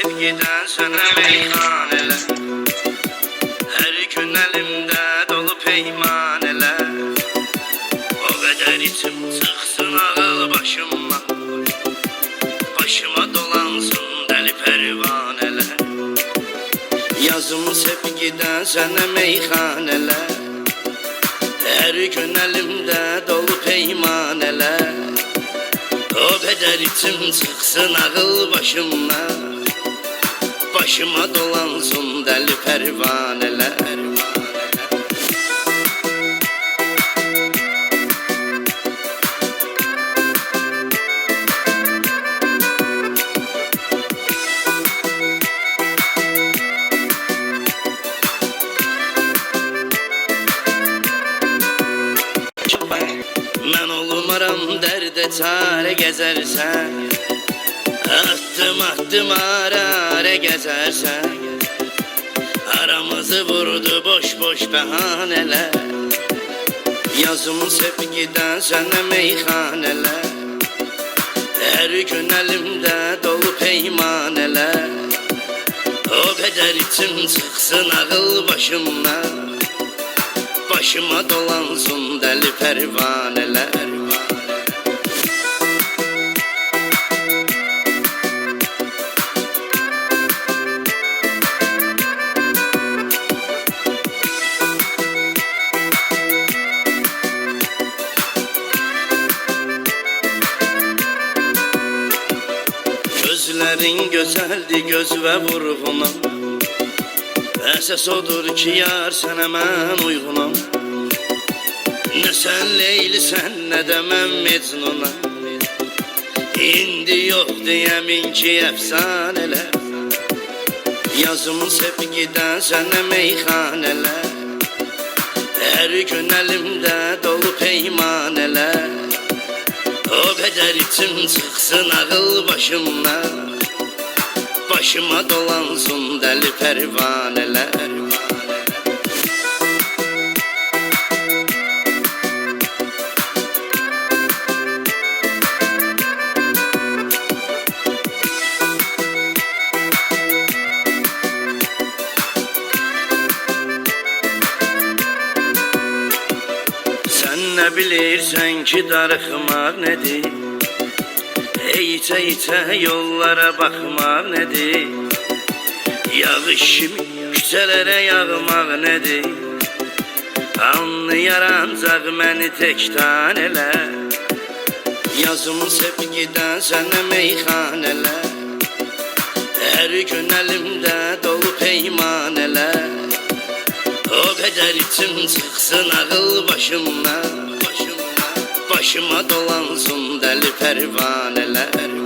sevgiden sana meyhaneler. Her gün elimde dolu peymaneler. O kadar içim çıksın ağıl başıma, başıma dolansın deli pervaneler. Yazım sevgiden sana meyhaneler. Her gün elimde dolu peymaneler. O kadar içim çıksın ağıl başıma, başıma dolansın deli pervaneler. Mən olmaram dərdə çarə gəzərsən, Atdım ara gəzərsən. Aramızı vurdu boş bəhanələr. Yazım sevgidən sənə meyxanələr. Hər gün əlimdə dolu peymanelər. O qədər içim çıxsın ağıl başıma, başıma dolansın deli pervaneler. Gözlerin güzeldi göz ve vurğunum. Əsas odur ki yar sənə mən uyğunum. Nə sən Leylisən, nə də mən Mecnunam. İndi yox deyəmin ki əfsanələr. Yazım sevgidən sənə meyxanələr. Hər gün əlimdə dolu peymanelər. O qədər içim çıxsın ağıl başıma, başıma dolansın deli pervaneler. Sen ne bilirsen ki darıxmaq nedir? İçə yollara baxmaq nedir? Yağış kimi küçələrə yağmaq nedir? Anlayar ancaq məni tək tanələr. Yazım sevgidən sənə meyxanələr. Hər gün əlimdə dolu peymanelər. O qədər içim çıxsın ağıl başıma, başıma dolansın deli pervaneler.